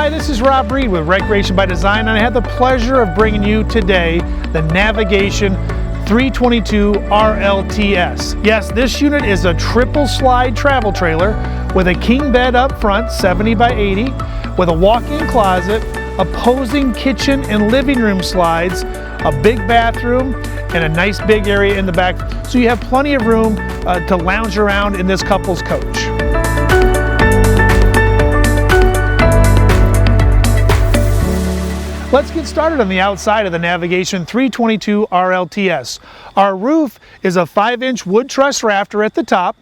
Hi, this is Rob Reed with Recreation by Design, and I had the pleasure of bringing you today the Navigation 322 RLTS. Yes, this unit is a triple slide travel trailer with a king bed up front, 70 by 80, with a walk-in closet, opposing kitchen and living room slides, a big bathroom, and a nice big area in the back. So you have plenty of room to lounge around in this couple's coach. Let's get started on the outside of the Navigation 322 RLTS. Our roof is a 5-inch wood truss rafter at the top.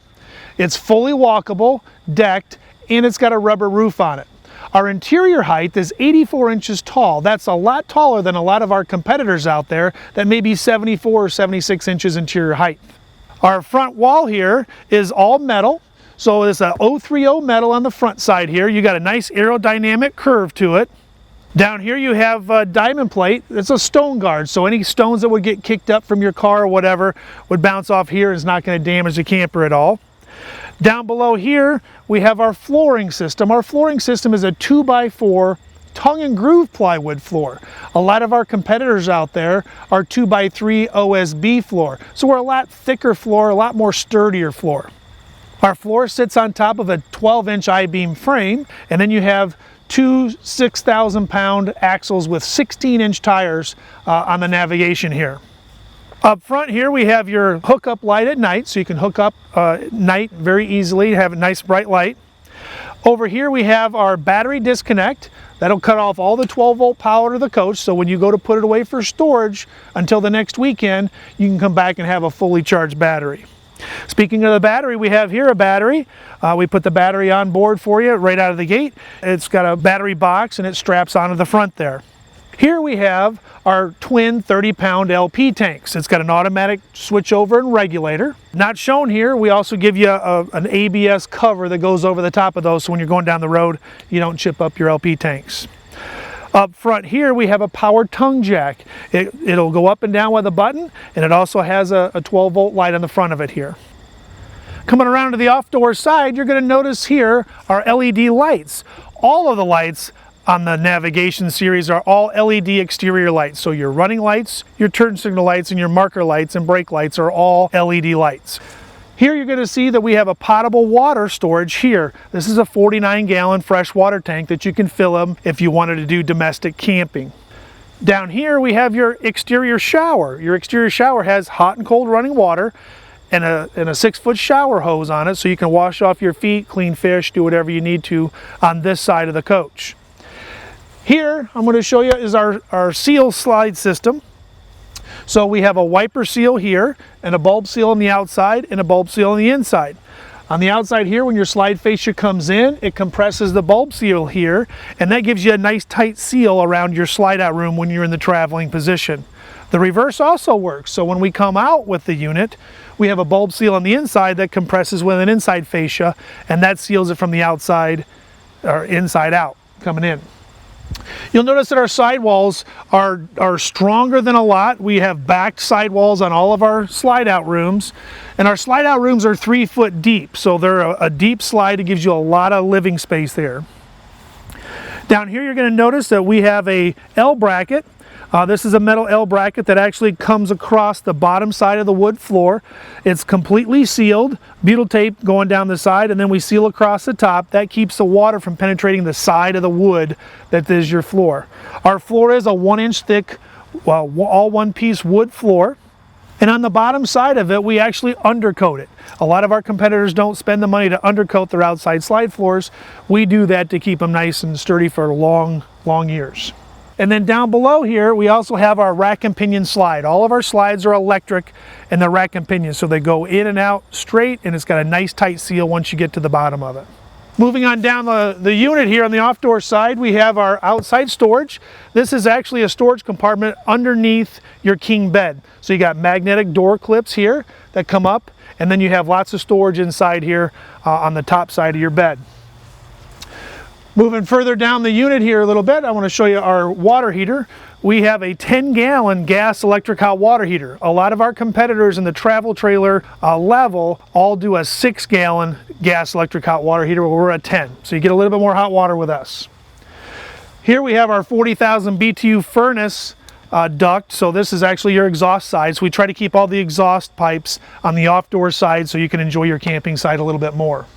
It's fully walkable, decked, and it's got a rubber roof on it. Our interior height is 84 inches tall. That's a lot taller than a lot of our competitors out there that may be 74 or 76 inches interior height. Our front wall here is all metal. So it's a 030 metal on the front side here. You got a nice aerodynamic curve to it. Down here you have a diamond plate. It's a stone guard, so any stones that would get kicked up from your car or whatever would bounce off here. It's not going to damage the camper at all. Down below here we have our flooring system. Our flooring system is a 2x4 tongue and groove plywood floor. A lot of our competitors out there are 2x3 OSB floor. So we're a lot thicker floor, a lot more sturdier floor. Our floor sits on top of a 12-inch I-beam frame, and then you have two 6,000-pound axles with 16-inch tires on the Navigation here. Up front here we have your hookup light at night, so you can hook up night very easily, have a nice bright light. Over here we have our battery disconnect. That'll cut off all the 12-volt power to the coach, so when you go to put it away for storage until the next weekend, you can come back and have a fully charged battery. Speaking of the battery, we have here a battery. We put the battery on board for you right out of the gate. It's got a battery box and it straps onto the front there. Here we have our twin 30-pound LP tanks. It's got an automatic switchover and regulator. Not shown here, we also give you an ABS cover that goes over the top of those, so when you're going down the road, you don't chip up your LP tanks. Up front here we have a powered tongue jack. It'll go up and down with a button, and it also has a 12-volt light on the front of it here. Coming around to the off-door side, you're going to notice here our LED lights. All of the lights on the Navigation series are all LED exterior lights. So your running lights, your turn signal lights, and your marker lights and brake lights are all LED lights. Here you're going to see that we have a potable water storage here. This is a 49-gallon fresh water tank that you can fill them if you wanted to do domestic camping. Down here we have your exterior shower. Your exterior shower has hot and cold running water and a 6-foot shower hose on it, so you can wash off your feet, clean fish, do whatever you need to on this side of the coach. Here I'm going to show you is our seal slide system. So we have a wiper seal here and a bulb seal on the outside and a bulb seal on the inside. On the outside here, when your slide fascia comes in, it compresses the bulb seal here, and that gives you a nice tight seal around your slide out room when you're in the traveling position. The reverse also works. So when we come out with the unit, we have a bulb seal on the inside that compresses with an inside fascia, and that seals it from the outside or inside out coming in. You'll notice that our sidewalls are stronger than a lot. We have backed sidewalls on all of our slide out rooms, and our slide out rooms are 3 foot deep, so they're a deep slide. It gives you a lot of living space there. Down here you're going to notice that we have a L bracket. This is a metal L bracket that actually comes across the bottom side of the wood floor. It's completely sealed, butyl tape going down the side, and then we seal across the top. That keeps the water from penetrating the side of the wood that is your floor. Our floor is a 1-inch thick, all one-piece wood floor. And on the bottom side of it, we actually undercoat it. A lot of our competitors don't spend the money to undercoat their outside slide floors. We do that to keep them nice and sturdy for long, long years. And then down below here, we also have our rack and pinion slide. All of our slides are electric and they're rack and pinion, so they go in and out straight, and it's got a nice tight seal once you get to the bottom of it. Moving on down the unit here on the off-door side, we have our outside storage. This is actually a storage compartment underneath your king bed. So you got magnetic door clips here that come up, and then you have lots of storage inside here on the top side of your bed. Moving further down the unit here a little bit, I want to show you our water heater. We have a 10-gallon gas electric hot water heater. A lot of our competitors in the travel trailer level all do a 6-gallon gas electric hot water heater, where we're at 10. So you get a little bit more hot water with us. Here we have our 40,000 BTU furnace duct. So this is actually your exhaust side. So we try to keep all the exhaust pipes on the off-door side so you can enjoy your camping site a little bit more.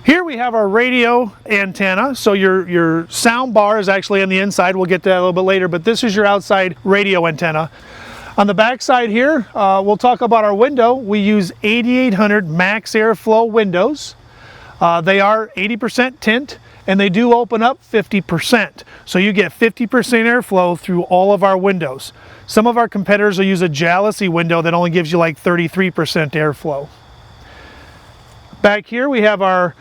Here we have our radio antenna. So your sound bar is actually on the inside. We'll get to that a little bit later, but this is your outside radio antenna. On the back side here, we'll talk about our window. We use 8800 max airflow windows. They are 80% tint, and they do open up 50%. So you get 50% airflow through all of our windows. Some of our competitors will use a jalousie window that only gives you like 33% airflow. Back here we have our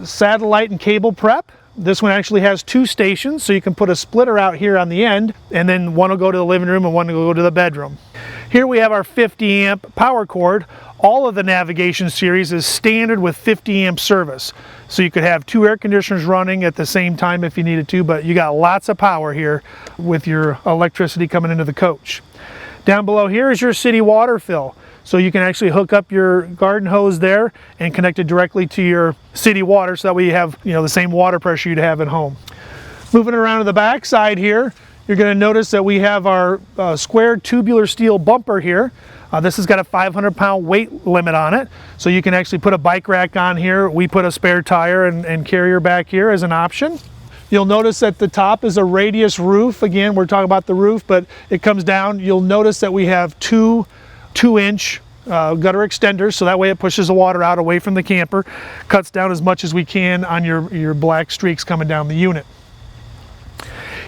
satellite and cable prep. This one actually has 2 stations, so you can put a splitter out here on the end, and then one will go to the living room and one will go to the bedroom. Here we have our 50 amp power cord. All of the navigation series is standard with 50 amp service. So you could have 2 air conditioners running at the same time if you needed to, but you got lots of power here with your electricity coming into the coach. Down below here is your city water fill. So you can actually hook up your garden hose there and connect it directly to your city water, so that way you have, the same water pressure you'd have at home. Moving around to the back side here, you're going to notice that we have our square tubular steel bumper here. This has got a 500-pound weight limit on it, so you can actually put a bike rack on here. We put a spare tire and carrier back here as an option. You'll notice at the top is a radius roof. Again, we're talking about the roof, but it comes down. You'll notice that we have two 2-inch gutter extenders, so that way it pushes the water out away from the camper, cuts down as much as we can on your black streaks coming down the unit.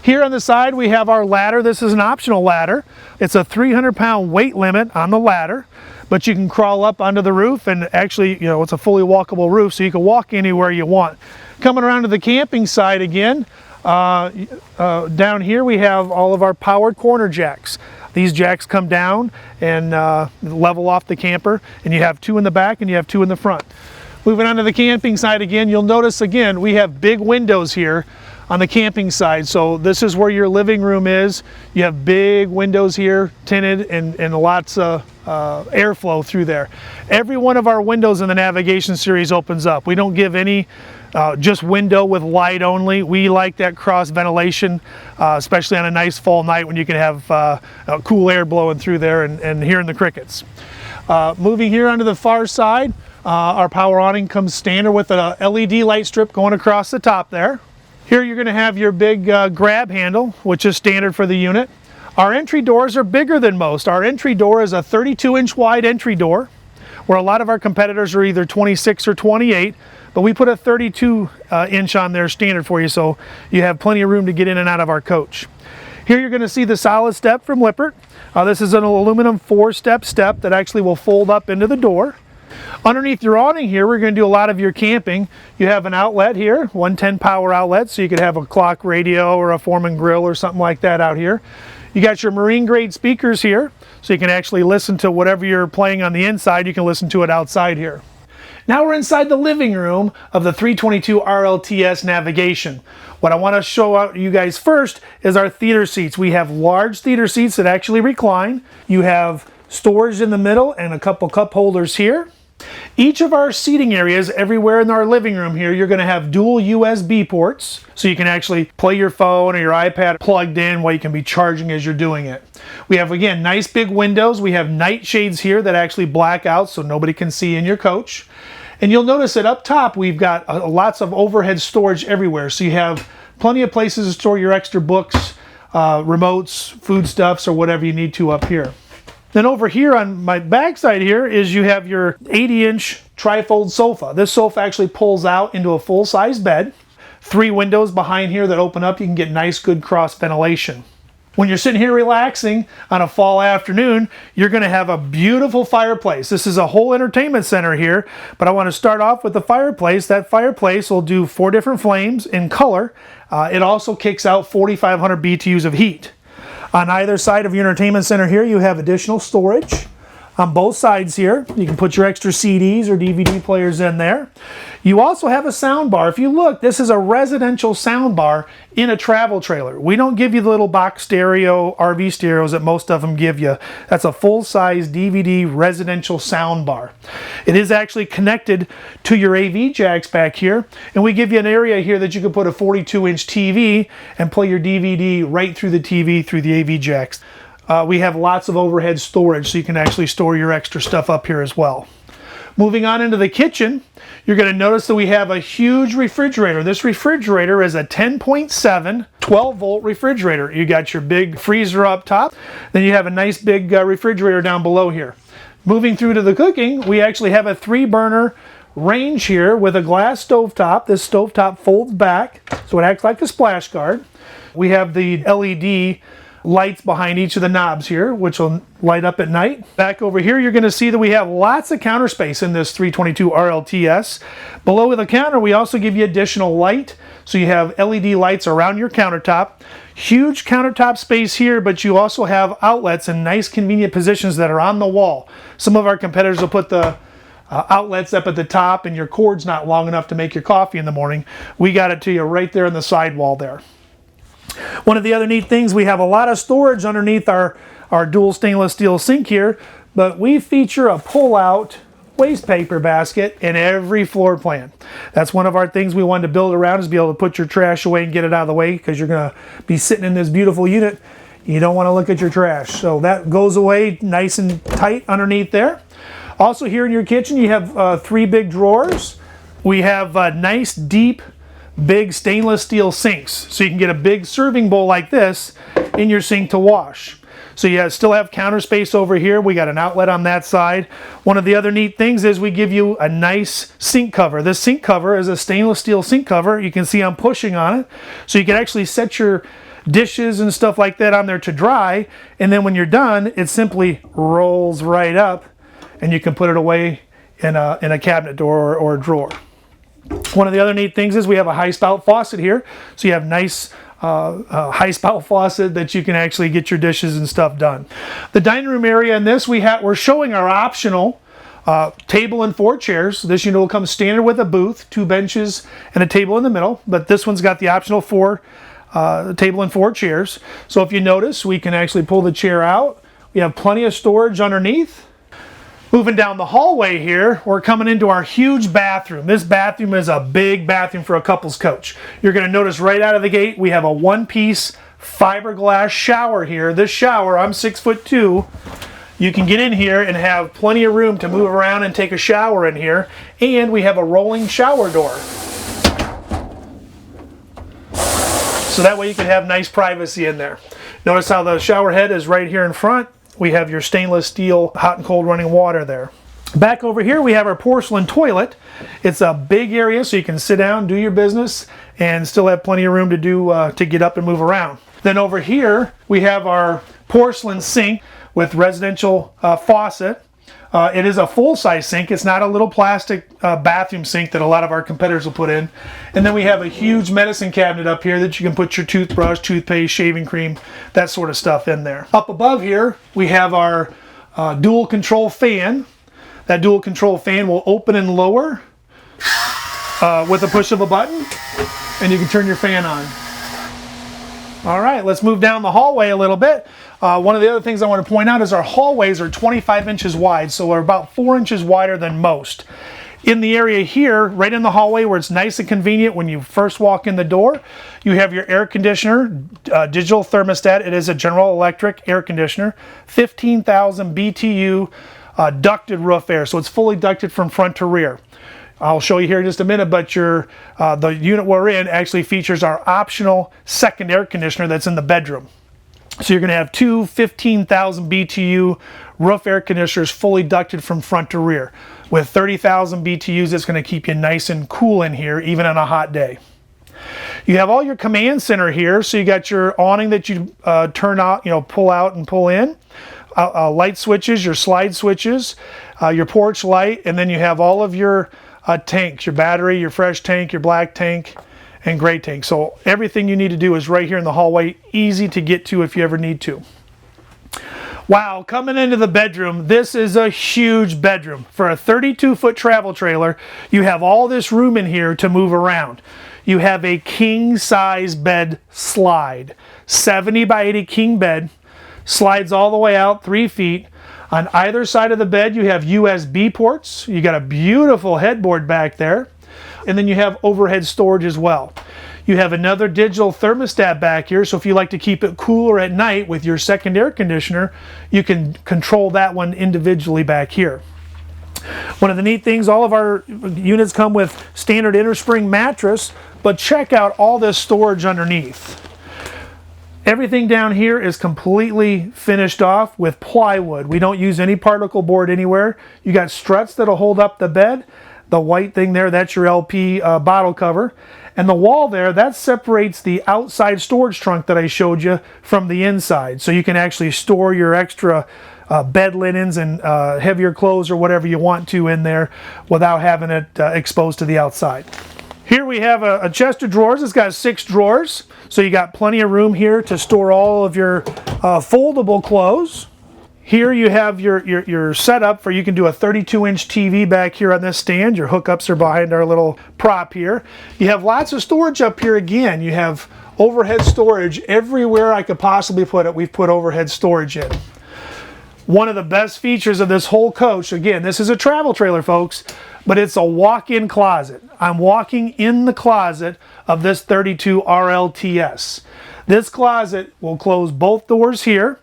Here on the side we have our ladder. This is an optional ladder. It's a 300-pound weight limit on the ladder, but you can crawl up onto the roof, and actually, it's a fully walkable roof, so you can walk anywhere you want. Coming around to the camping side again, down here we have all of our powered corner jacks. These jacks come down and level off the camper, and you have 2 in the back and you have 2 in the front. Moving on to the camping side again, you'll notice again we have big windows here on the camping side. So this is where your living room is. You have big windows here, tinted, and lots of airflow through there. Every one of our windows in the navigation series opens up. We don't give any just window with light only. We like that cross ventilation, especially on a nice fall night when you can have cool air blowing through there and hearing the crickets. Moving here onto the far side, our power awning comes standard with a LED light strip going across the top there. Here you're going to have your big grab handle, which is standard for the unit. Our entry doors are bigger than most. Our entry door is a 32-inch wide entry door, where a lot of our competitors are either 26 or 28, but we put a 32-inch on there standard for you, so you have plenty of room to get in and out of our coach. Here you're going to see the solid step from Lippert. This is an aluminum 4-step step that actually will fold up into the door. Underneath your awning here, we're going to do a lot of your camping. You have an outlet here, 110 power outlet, so you could have a clock radio or a Foreman grill or something like that out here. You got your marine grade speakers here, so you can actually listen to whatever you're playing on the inside, you can listen to it outside here. Now we're inside the living room of the 322 RLTS navigation. What I want to show out you guys first is our theater seats. We have large theater seats that actually recline. You have storage in the middle and a couple cup holders here. Each of our seating areas, everywhere in our living room here, you're going to have dual USB ports, so you can actually play your phone or your iPad plugged in while you can be charging as you're doing it. We have, again, nice big windows. We have night shades here that actually black out so nobody can see in your coach. And you'll notice that up top we've got lots of overhead storage everywhere, so you have plenty of places to store your extra books, remotes, foodstuffs, or whatever you need to up here. Then over here on my back side here is you have your 80-inch trifold sofa. This sofa actually pulls out into a full-size bed. 3 windows behind here that open up. You can get nice, good cross ventilation. When you're sitting here relaxing on a fall afternoon, you're going to have a beautiful fireplace. This is a whole entertainment center here, but I want to start off with the fireplace. That fireplace will do 4 different flames in color. It also kicks out 4,500 BTUs of heat. On either side of your entertainment center here, you have additional storage. on both sides here. You can put your extra CDs or DVD players in there. You also have a sound bar. If you look, this is a residential sound bar in a travel trailer. We don't give you the little box stereo, RV stereos that most of them give you. That's a full-size DVD residential sound bar. It is actually connected to your AV jacks back here, and we give you an area here that you can put a 42-inch TV and play your DVD right through the TV through the AV jacks. We have lots of overhead storage, so you can actually store your extra stuff up here as well. Moving on into the kitchen, you're going to notice that we have a huge refrigerator. This refrigerator is a 10.7 12-volt refrigerator. You got your big freezer up top, then you have a nice big refrigerator down below here. Moving through to the cooking, we actually have a 3-burner range here with a glass stovetop. This stovetop folds back, so it acts like a splash guard. We have the LED lights behind each of the knobs here, which will light up at night. Back over here, you're going to see that we have lots of counter space in this 322 RLTS. Below the counter, we also give you additional light, so you have LED lights around your countertop. Huge countertop space here, but you also have outlets in nice convenient positions that are on the wall. Some of our competitors will put the outlets up at the top and your cord's not long enough to make your coffee in the morning. We got it to you right there on the sidewall there. One of the other neat things, we have a lot of storage underneath our dual stainless steel sink here, but we feature a pull-out waste paper basket in every floor plan. That's one of our things we wanted to build around, is be able to put your trash away and get it out of the way, because you're going to be sitting in this beautiful unit. You don't want to look at your trash. So that goes away nice and tight underneath there. Also here in your kitchen, you have 3 big drawers. We have nice, deep, big stainless steel sinks, so you can get a big serving bowl like this in your sink to wash. So you still have counter space over here. We got an outlet on that side. One of the other neat things is we give you a nice sink cover. This sink cover is a stainless steel sink cover. You can see I'm pushing on it, so you can actually set your dishes and stuff like that on there to dry, and then when you're done, it simply rolls right up and you can put it away in a cabinet door or a drawer. One of the other neat things is we have a high spout faucet here, so you have nice high spout faucet that you can actually get your dishes and stuff done. The dining room area in this, we're showing our optional table and 4 chairs. This unit will come standard with a booth, 2 benches and a table in the middle, but this one's got the optional 4 table and 4 chairs. So if you notice, we can actually pull the chair out. We have plenty of storage underneath. Moving down the hallway here, we're coming into our huge bathroom. This bathroom is a big bathroom for a couple's coach. You're going to notice right out of the gate, we have a 1-piece fiberglass shower here. This shower, I'm 6'2". You can get in here and have plenty of room to move around and take a shower in here. And we have a rolling shower door, so that way you can have nice privacy in there. Notice how the shower head is right here in front. We have your stainless steel hot and cold running water there. Back over here, we have our porcelain toilet. It's a big area, so you can sit down, do your business, and still have plenty of room to get up and move around. Then over here, we have our porcelain sink with residential faucet. It is a full-size sink. It's not a little plastic bathroom sink that a lot of our competitors will put in. And then we have a huge medicine cabinet up here that you can put your toothbrush, toothpaste, shaving cream, that sort of stuff in there. Up above here, we have our dual control fan. That dual control fan will open and lower with a push of a button, and you can turn your fan on. All right, let's move down the hallway a little bit. One of the other things I want to point out is our hallways are 25 inches wide, so we're about 4 inches wider than most. In the area here, right in the hallway where it's nice and convenient when you first walk in the door, you have your air conditioner, digital thermostat. It is a General Electric air conditioner, 15,000 BTU ducted roof air, so it's fully ducted from front to rear. I'll show you here in just a minute, but the unit we're in actually features our optional second air conditioner that's in the bedroom. So you're going to have 2 15,000 BTU roof air conditioners fully ducted from front to rear. With 30,000 BTUs, it's going to keep you nice and cool in here, even on a hot day. You have all your command center here, so you got your awning that you turn out, pull out and pull in. Light switches, your slide switches, your porch light, and then you have all of your tanks, your battery, your fresh tank, your black tank, and gray tank. So everything you need to do is right here in the hallway, easy to get to if you ever need to. Wow, coming into the bedroom, this is a huge bedroom. For a 32-foot travel trailer, you have all this room in here to move around. You have a king-size bed slide. 70 by 80 king bed, slides all the way out 3 feet. On either side of the bed, you have USB ports. You got a beautiful headboard back there. And then you have overhead storage as well. You have another digital thermostat back here, so if you like to keep it cooler at night with your second air conditioner, you can control that one individually back here. One of the neat things, all of our units come with standard innerspring mattress, but check out all this storage underneath. Everything down here is completely finished off with plywood. We don't use any particle board anywhere. You got struts that'll hold up the bed. The white thing there, that's your LP bottle cover. And the wall there, that separates the outside storage trunk that I showed you from the inside. So you can actually store your extra bed linens and heavier clothes or whatever you want to in there without having it exposed to the outside. Here we have a chest of drawers. It's got 6 drawers. So you got plenty of room here to store all of your foldable clothes. Here you have your setup for, you can do a 32-inch TV back here on this stand. Your hookups are behind our little prop here. You have lots of storage up here again. You have overhead storage everywhere I could possibly put it. We've put overhead storage in. One of the best features of this whole coach, again, this is a travel trailer, folks, but it's a walk-in closet. I'm walking in the closet of this 32 RLTS. This closet will close both doors here.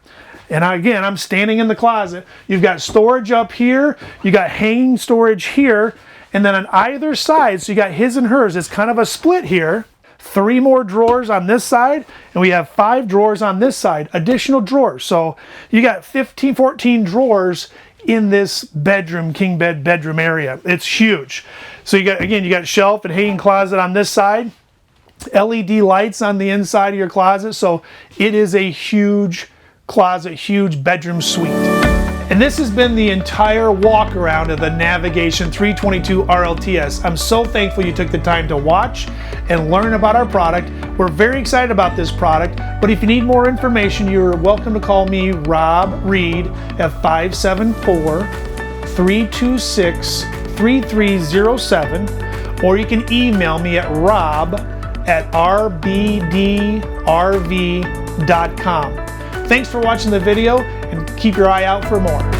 And again, I'm standing in the closet. You've got storage up here, you got hanging storage here, and then on either side, so you got his and hers, it's kind of a split here. 3 more drawers on this side, and we have 5 drawers on this side, additional drawers. So you got 14 drawers in this bedroom, king bed bedroom area. It's huge. So you got, again, you got shelf and hanging closet on this side, LED lights on the inside of your closet. So it is a huge closet, huge bedroom suite. And this has been the entire walk around of the Navigation 322 RLTS. I'm so thankful you took the time to watch and learn about our product. We're very excited about this product, but if you need more information, you're welcome to call me, Rob Reed, at 574-326-3307, or you can email me at rob@rbdrv.com. Thanks for watching the video, and keep your eye out for more.